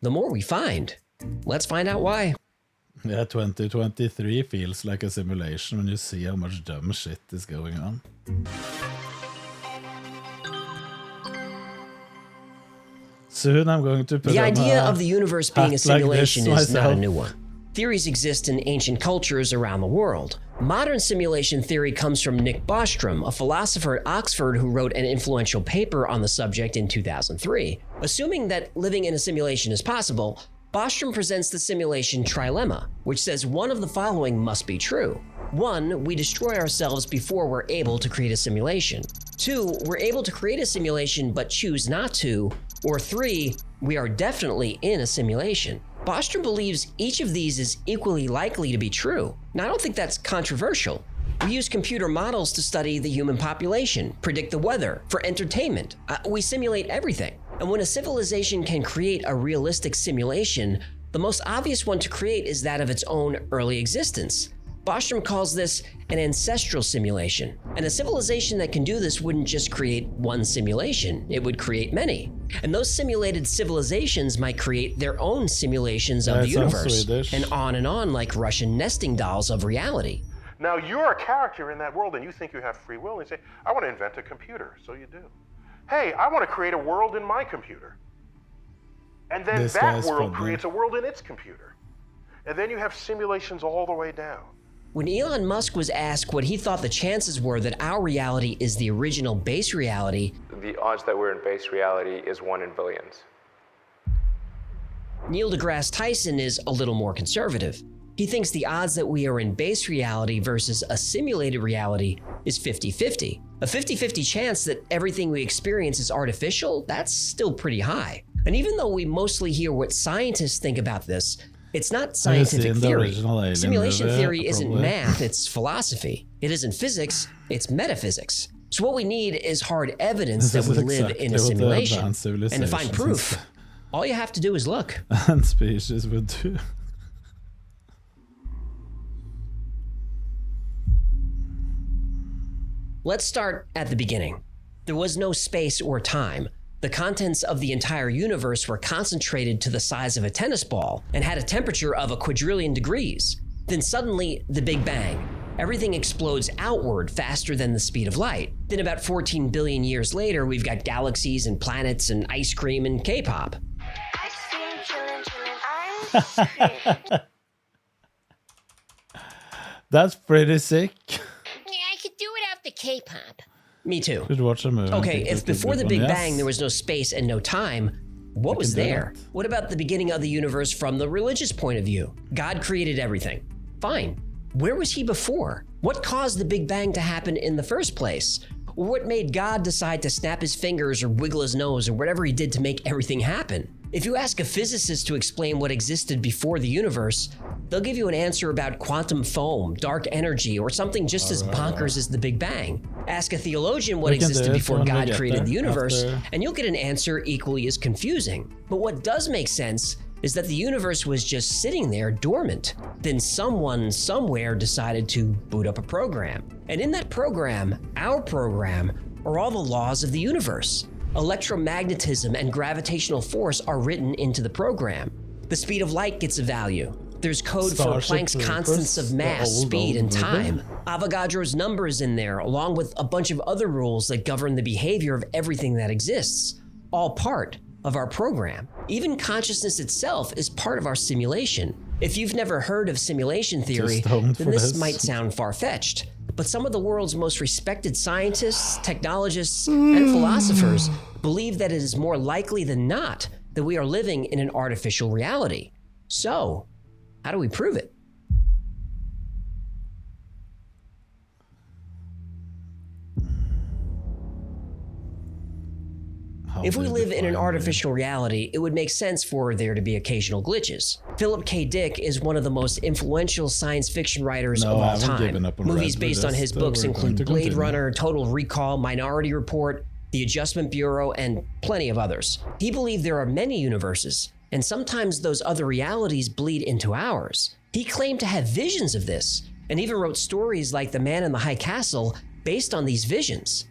the more we find. Let's find out why. Yeah, 2023 feels like a simulation when you see how much dumb shit is going on. Soon I'm going to put The on idea a of the universe being a hat like simulation this is not a myself. new one. Theories exist in ancient cultures around the world. Modern simulation theory comes from Nick Bostrom, a philosopher at Oxford who wrote an influential paper on the subject in 2003. Assuming that living in a simulation is possible, Bostrom presents the simulation trilemma, which says one of the following must be true. 1, we destroy ourselves before we're able to create a simulation. 2, we're able to create a simulation but choose not to. Or 3, we are definitely in a simulation. Bostrom believes each of these is equally likely to be true. Now, I don't think that's controversial. We use computer models to study the human population, predict the weather, for entertainment. We simulate everything. And when a civilization can create a realistic simulation, the most obvious one to create is that of its own early existence. Bostrom calls this an ancestral simulation. And a civilization that can do this wouldn't just create one simulation, it would create many. And those simulated civilizations might create their own simulations of the universe, and on like Russian nesting dolls of reality. Now you're a character in that world and you think you have free will and you say, I want to invent a computer, so you do. Hey, I want to create a world in my computer. And then that world creates a world in its computer. And then you have simulations all the way down. When Elon Musk was asked what he thought the chances were that our reality is the original base reality, the odds that we're in base reality is 1 in billions. Neil deGrasse Tyson is a little more conservative. He thinks the odds that we are in base reality versus a simulated reality is 50-50. A 50-50 chance that everything we experience is artificial, that's still pretty high. And even though we mostly hear what scientists think about this, it's not scientific theory. Simulation theory isn't math, it's philosophy. It isn't physics, it's metaphysics. So what we need is hard evidence that we live in a simulation. And to find proof, all you have to do is look. And species would do. Let's start at the beginning. There was no space or time. The contents of the entire universe were concentrated to the size of a tennis ball and had a temperature of a quadrillion degrees. Then suddenly, the Big Bang. Everything explodes outward faster than the speed of light. Then about 14 billion years later, we've got galaxies and planets and ice cream and K-pop. That's pretty sick. Yeah, I could do without the K-pop. Me too. Should watch a movie. Okay, if before the Big Bang there was no space and no time, what was there? What about the beginning of the universe from the religious point of view? God created everything. Fine. Where was he before? What caused the Big Bang to happen in the first place? Or what made God decide to snap his fingers or wiggle his nose or whatever he did to make everything happen? If you ask a physicist to explain what existed before the universe, they'll give you an answer about quantum foam, dark energy, or something just as bonkers as the Big Bang. Ask a theologian what existed before God created the universe, and you'll get an answer equally as confusing. But what does make sense is that the universe was just sitting there dormant. Then someone somewhere decided to boot up a program. And in that program, our program, are all the laws of the universe. Electromagnetism and gravitational force are written into the program. The speed of light gets a value. There's code for Planck's constants of mass, speed, and time. Avogadro's number is in there, along with a bunch of other rules that govern the behavior of everything that exists, all part of our program. Even consciousness itself is part of our simulation. If you've never heard of simulation theory, then this might sound far-fetched. But some of the world's most respected scientists, technologists, and philosophers believe that it is more likely than not that we are living in an artificial reality. So, how do we prove it? If we live in an artificial reality, it would make sense for there to be occasional glitches. Philip K. Dick is one of the most influential science fiction writers of all time. Movies based on his books include Blade Runner, Total Recall, Minority Report, The Adjustment Bureau, and plenty of others. He believed there are many universes, and sometimes those other realities bleed into ours. He claimed to have visions of this, and even wrote stories like The Man in the High Castle based on these visions.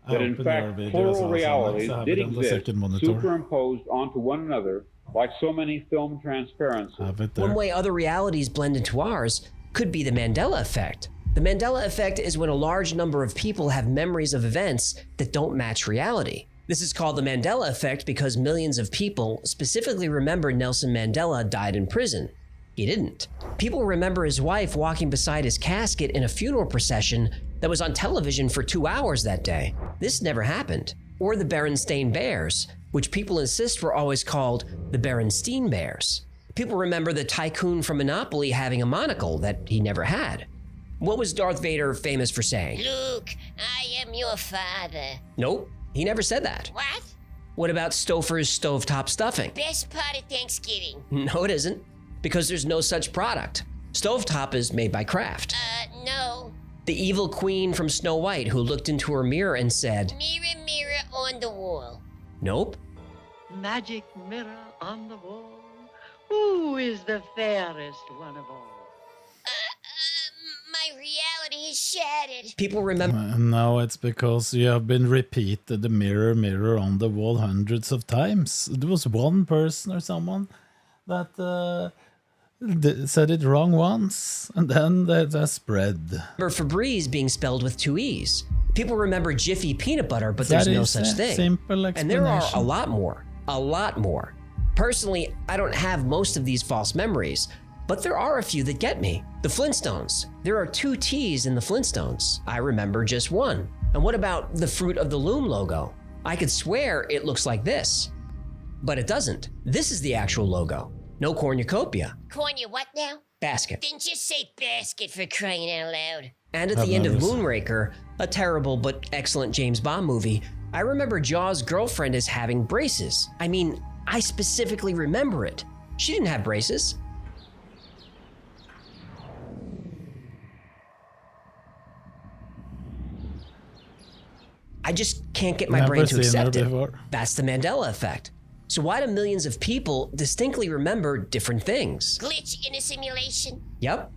That in fact plural realities did exist superimposed onto one another like so many film transparencies. One way other realities blend into ours could be the Mandela effect. The Mandela effect is when a large number of people have memories of events that don't match reality. This is called the Mandela effect because millions of people specifically remember Nelson Mandela died in prison. He didn't. People remember his wife walking beside his casket in a funeral procession that was on television for 2 hours that day. This never happened. Or the Berenstain Bears, which people insist were always called the Berenstein Bears. People remember the tycoon from Monopoly having a monocle that he never had. What was Darth Vader famous for saying? Luke, I am your father. Nope, he never said that. What? What about Stouffer's stovetop stuffing? Best part of Thanksgiving. No, it isn't, because there's no such product. Stovetop is made by Kraft. No. The evil queen from Snow White who looked into her mirror and said, Mirror, mirror on the wall. Nope. Magic mirror on the wall, who is the fairest one of all? My reality is shattered. People remember. No, it's because you have been repeated the mirror, mirror on the wall hundreds of times. There was one person or someone that said it wrong once, and then that spread. Remember Febreze being spelled with 2 E's. People remember Jiffy peanut butter, but there's no such thing. Simple and there are explanation. a lot more. Personally, I don't have most of these false memories, but there are a few that get me. The Flintstones. There are 2 T's in the Flintstones. I remember just one. And what about the Fruit of the Loom logo? I could swear it looks like this, but it doesn't. This is the actual logo. No cornucopia. Cornu what now? Basket. Then just say basket for crying out loud. And at the end of Moonraker, a terrible but excellent James Bond movie, I remember Jaws' girlfriend as having braces. I mean, I specifically remember it. She didn't have braces. I just can't get my brain to accept it. That's the Mandela effect. So why do millions of people distinctly remember different things? Glitch in a simulation? Yep.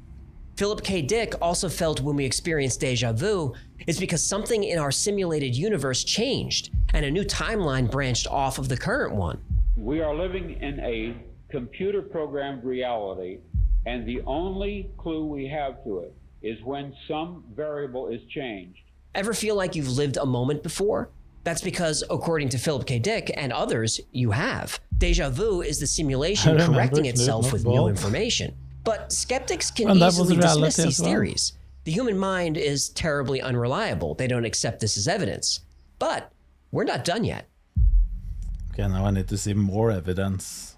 Philip K. Dick also felt when we experienced deja vu, it's because something in our simulated universe changed and a new timeline branched off of the current one. We are living in a computer-programmed reality, and the only clue we have to it is when some variable is changed. Ever feel like you've lived a moment before? That's because, according to Philip K. Dick and others, you have. Deja vu is the simulation correcting itself with new information. But skeptics can easily dismiss these theories. The human mind is terribly unreliable. They don't accept this as evidence. But we're not done yet. Okay, now I need to see more evidence.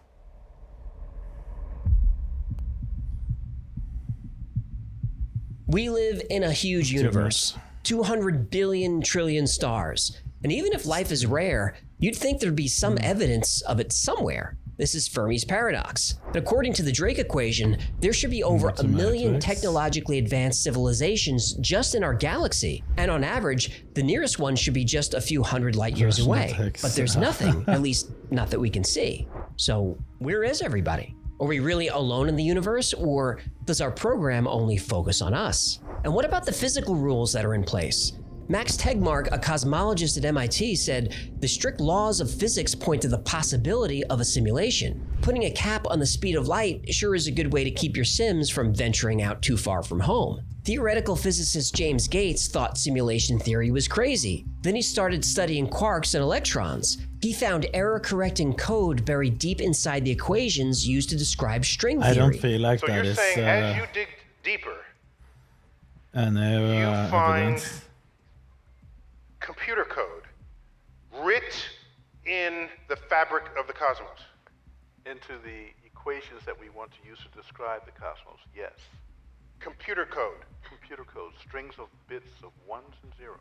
We live in a huge universe. 200 billion trillion stars. And even if life is rare, you'd think there'd be some evidence of it somewhere. This is Fermi's paradox. And according to the Drake equation, there should be over a million technologically advanced civilizations just in our galaxy. And on average, the nearest one should be just a few hundred light years away. But there's nothing, at least not that we can see. So where is everybody? Are we really alone in the universe, or does our program only focus on us? And what about the physical rules that are in place? Max Tegmark, a cosmologist at MIT, said the strict laws of physics point to the possibility of a simulation. Putting a cap on the speed of light sure is a good way to keep your Sims from venturing out too far from home. Theoretical physicist James Gates thought simulation theory was crazy. Then he started studying quarks and electrons. He found error-correcting code buried deep inside the equations used to describe string theory. I don't feel like so that you're is saying as you dig deeper, you find computer code writ in the fabric of the cosmos. Into the equations that we want to use to describe the cosmos, yes. Computer code. Computer code, strings of bits of ones and zeros.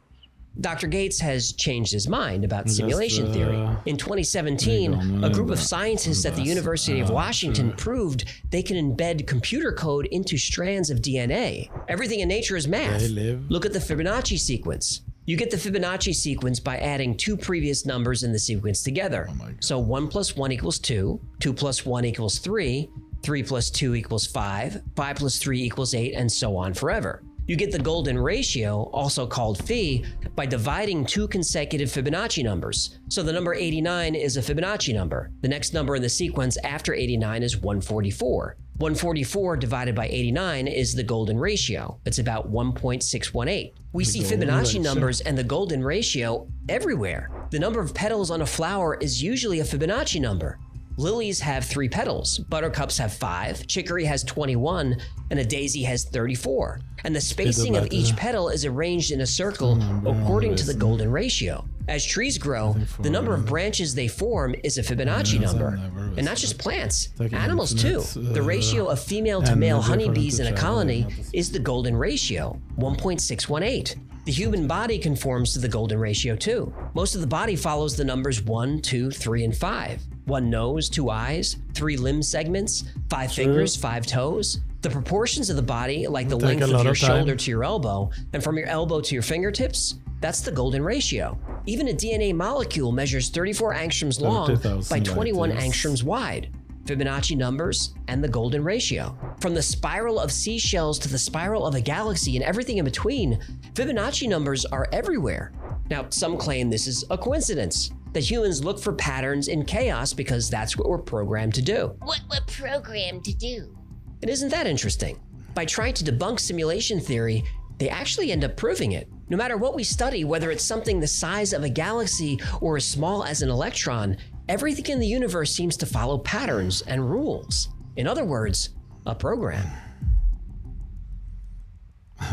Dr. Gates has changed his mind about simulation theory. In 2017, a group of scientists at the University of Washington proved they can embed computer code into strands of DNA. Everything in nature is math. Look at the Fibonacci sequence. You get the Fibonacci sequence by adding 2 previous numbers in the sequence together. So 1 + 1 = 2, 2 + 1 = 3, 3 + 2 = 5, 5 + 3 = 8, and so on forever. You get the golden ratio, also called phi, by dividing two consecutive Fibonacci numbers. So the number 89 is a Fibonacci number. The next number in the sequence after 89 is 144. 144 divided by 89 is the golden ratio. It's about 1.618. We see Fibonacci numbers and the golden ratio everywhere. The number of petals on a flower is usually a Fibonacci number. Lilies have 3 petals, buttercups have 5, chicory has 21, and a daisy has 34. And the spacing of each petal is arranged in a circle according to the golden ratio. As trees grow, the number of branches they form is a Fibonacci number. And not just plants, animals too. The ratio of female to male honeybees in a colony is the golden ratio, 1.618. The human body conforms to the golden ratio too. Most of the body follows the numbers 1, 2, 3, and 5. 1 nose, 2 eyes, 3 limb segments, 5 fingers, 5 toes. The proportions of the body, like the length of your shoulder to your elbow, and from your elbow to your fingertips, that's the golden ratio. Even a DNA molecule measures 34 angstroms long by 21 angstroms wide. Fibonacci numbers and the golden ratio. From the spiral of seashells to the spiral of a galaxy and everything in between, Fibonacci numbers are everywhere. Now, some claim this is a coincidence, that humans look for patterns in chaos because that's what we're programmed to do. What we're programmed to do. It isn't that interesting. By trying to debunk simulation theory, they actually end up proving it. No matter what we study, whether it's something the size of a galaxy or as small as an electron, everything in the universe seems to follow patterns and rules. In other words, a program.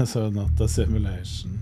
So not a simulation.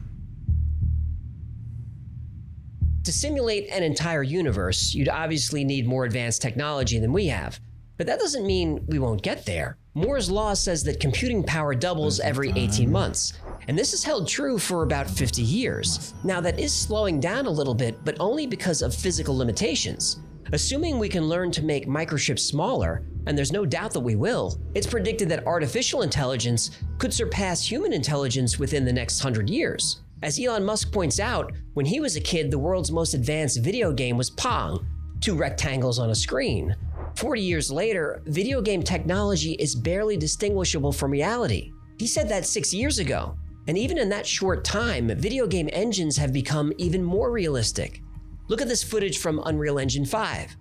To simulate an entire universe, you'd obviously need more advanced technology than we have. But that doesn't mean we won't get there. Moore's law says that computing power doubles every 18 months. And this has held true for about 50 years. Now that is slowing down a little bit, but only because of physical limitations. Assuming we can learn to make microchips smaller, and there's no doubt that we will, it's predicted that artificial intelligence could surpass human intelligence within the next 100 years. As Elon Musk points out, when he was a kid, the world's most advanced video game was Pong, 2 rectangles on a screen. 40 years later, video game technology is barely distinguishable from reality. He said that 6 years ago. And even in that short time, video game engines have become even more realistic. Look at this footage from Unreal Engine 5.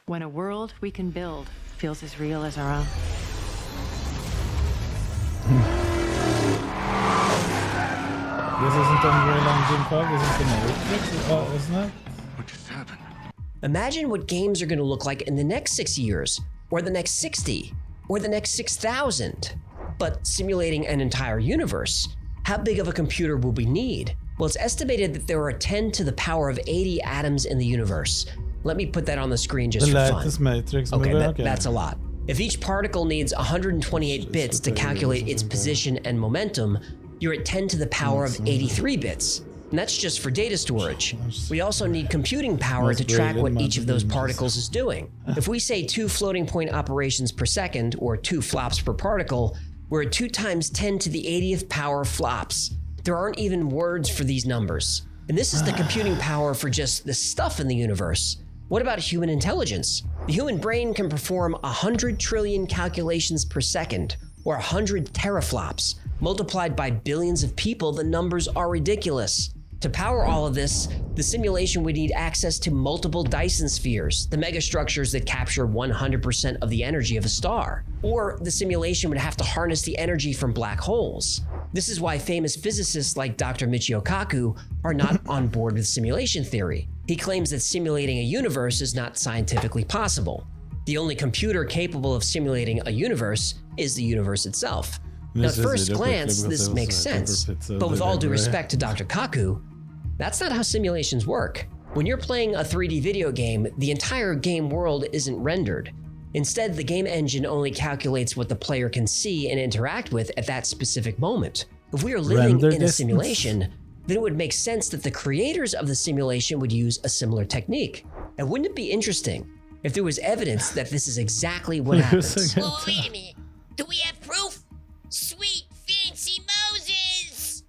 When a world we can build feels as real as our own. This isn't Unreal Engine 5, this is the Matrix, isn't it? What just happened? Imagine what games are going to look like in the next 6 years, or the next 60, or the next 6,000. But simulating an entire universe, how big of a computer will we need? Well, it's estimated that there are 10 to the power of 80 atoms in the universe. Let me put that on the screen just for fun. The latest Matrix movie, okay, that's a lot. If each particle needs 128 bits to calculate its position and momentum, you're at 10 to the power of 83 bits. And that's just for data storage. We also need computing power to track what each of those particles is doing. If we say 2 floating point operations per second, or 2 flops per particle, we're at 2 times 10 to the 80th power flops. There aren't even words for these numbers. And this is the computing power for just the stuff in the universe. What about human intelligence? The human brain can perform 100 trillion calculations per second, or 100 teraflops. Multiplied by billions of people, the numbers are ridiculous. To power all of this, the simulation would need access to multiple Dyson spheres, the megastructures that capture 100% of the energy of a star. Or the simulation would have to harness the energy from black holes. This is why famous physicists like Dr. Michio Kaku are not on board with simulation theory. He claims that simulating a universe is not scientifically possible. The only computer capable of simulating a universe is the universe itself. Now, at first glance, this makes sense. But with all due respect to Dr. Kaku, that's not how simulations work. When you're playing a 3D video game, the entire game world isn't rendered. Instead, the game engine only calculates what the player can see and interact with at that specific moment. If we are living in a simulation, then it would make sense that the creators of the simulation would use a similar technique. And wouldn't it be interesting if there was evidence that this is exactly what happens? Well, wait a minute. Do we have proof? Sweet fancy Moses!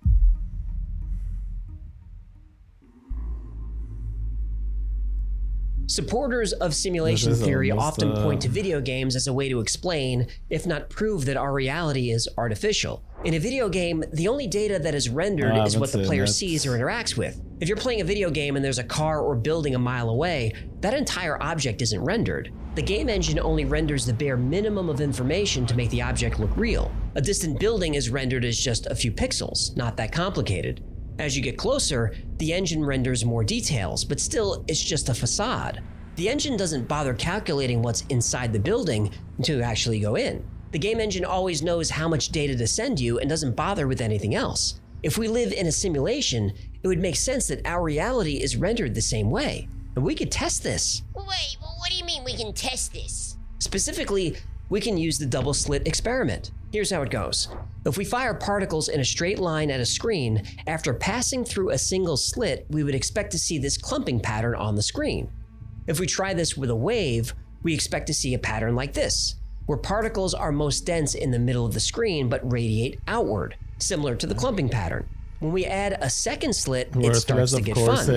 Supporters of simulation theory often point to video games as a way to explain, if not prove, that our reality is artificial. In a video game, the only data that is rendered is what the player sees or interacts with. If you're playing a video game and there's a car or building a mile away, that entire object isn't rendered. The game engine only renders the bare minimum of information to make the object look real. A distant building is rendered as just a few pixels, not that complicated. As you get closer, the engine renders more details, but still, it's just a facade. The engine doesn't bother calculating what's inside the building until you actually go in. The game engine always knows how much data to send you and doesn't bother with anything else. If we live in a simulation, it would make sense that our reality is rendered the same way. And we could test this. Wait, well, what do you mean we can test this? Specifically, we can use the double slit experiment. Here's how it goes. If we fire particles in a straight line at a screen, after passing through a single slit, we would expect to see this clumping pattern on the screen. If we try this with a wave, we expect to see a pattern like this, where particles are most dense in the middle of the screen but radiate outward, similar to the clumping pattern. When we add a second slit, it starts to get fun.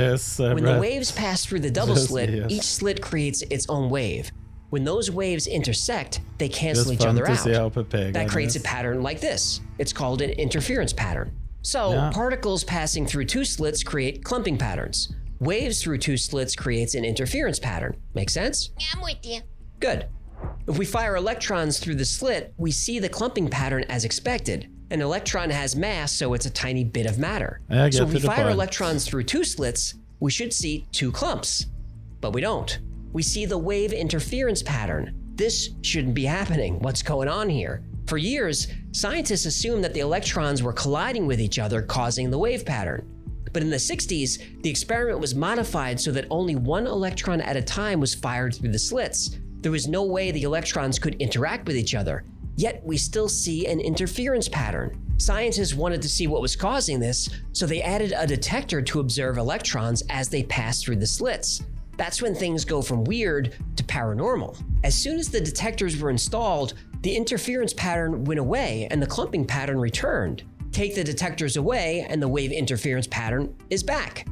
When the waves pass through the double slit, each slit creates its own wave. When those waves intersect, they cancel each other out. That creates a pattern like this. It's called an interference pattern. So, particles passing through two slits create clumping patterns. Waves through two slits creates an interference pattern. Make sense? Yeah, I'm with you. Good. If we fire electrons through the slit, we see the clumping pattern as expected. An electron has mass, so it's a tiny bit of matter. So if we fire electrons through two slits, we should see two clumps. But we don't. We see the wave interference pattern. This shouldn't be happening. What's going on here? For years, scientists assumed that the electrons were colliding with each other, causing the wave pattern. But in the 60s, the experiment was modified so that only one electron at a time was fired through the slits. There was no way the electrons could interact with each other, yet we still see an interference pattern. Scientists wanted to see what was causing this, so they added a detector to observe electrons as they pass through the slits. That's when things go from weird to paranormal. As soon as the detectors were installed, the interference pattern went away and the clumping pattern returned. Take the detectors away and the wave interference pattern is back.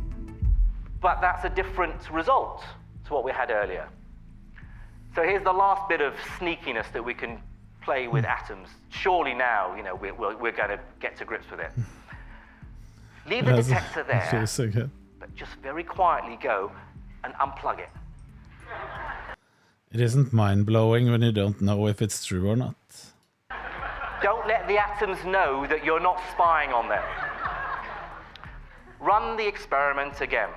But that's a different result to what we had earlier. So here's the last bit of sneakiness that we can play with atoms. Surely now, we're going to get to grips with it. Leave the detector there, but just very quietly go and unplug it. It isn't mind-blowing when you don't know if it's true or not. Don't let the atoms know that you're not spying on them. Run the experiment again.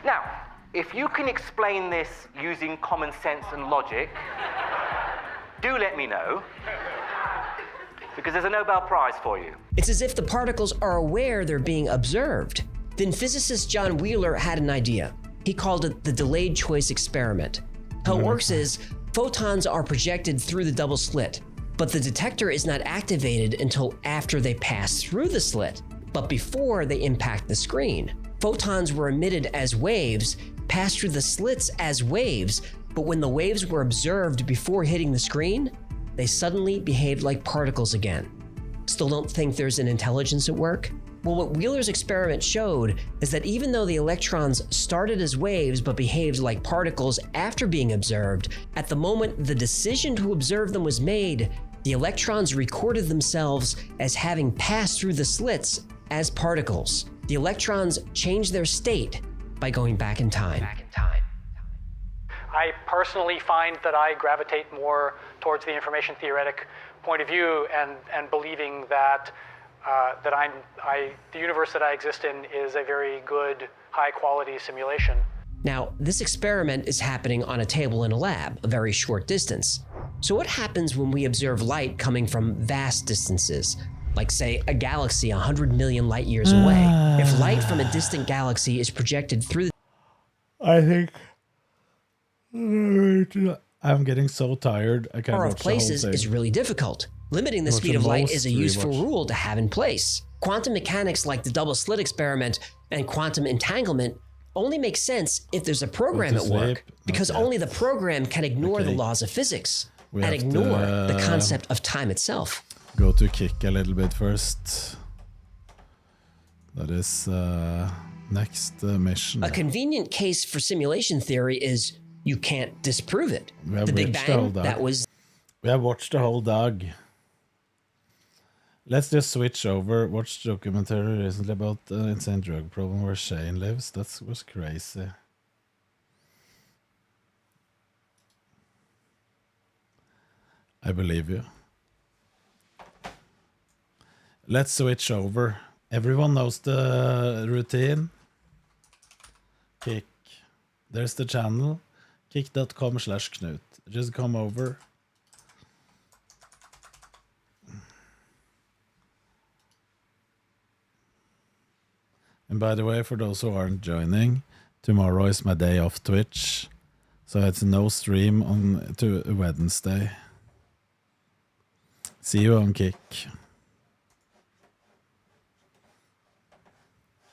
Now, if you can explain this using common sense and logic, do let me know, because there's a Nobel Prize for you. It's as if the particles are aware they're being observed. Then physicist John Wheeler had an idea. He called it the delayed choice experiment. How it works is, photons are projected through the double slit, but the detector is not activated until after they pass through the slit, but before they impact the screen. Photons were emitted as waves, passed through the slits as waves, but when the waves were observed before hitting the screen, they suddenly behaved like particles again. Still don't think there's an intelligence at work? Well, what Wheeler's experiment showed is that even though the electrons started as waves but behaved like particles after being observed, at the moment the decision to observe them was made, the electrons recorded themselves as having passed through the slits as particles. The electrons changed their state by going back in time. I personally find that I gravitate more towards the information theoretic point of view and believing that the universe that I exist in is a very good, high-quality simulation. Now, this experiment is happening on a table in a lab, a very short distance. So what happens when we observe light coming from vast distances? Like, say, a galaxy 100 million light years away. If light from a distant galaxy is projected through... I think... I'm getting so tired. I can't watch places the whole thing. Is really difficult. Limiting the speed of light is a useful rule to have in place. Quantum mechanics like the double slit experiment and quantum entanglement only make sense if there's a program at work, because only the program can ignore the laws of physics and ignore the concept of time itself. Go to kick a little bit first. That is next mission. A convenient case for simulation theory is you can't disprove it. The Big Bang, that was... We have watched the whole dog. Let's just switch over. Watched documentary recently about the insane drug problem where Shane lives. That was crazy. I believe you. Let's switch over. Everyone knows the routine. Kick. There's the channel. Kick.com/Knut. Just come over. And by the way, for those who aren't joining, tomorrow is my day off Twitch. So it's no stream on to Wednesday. See you on Kick.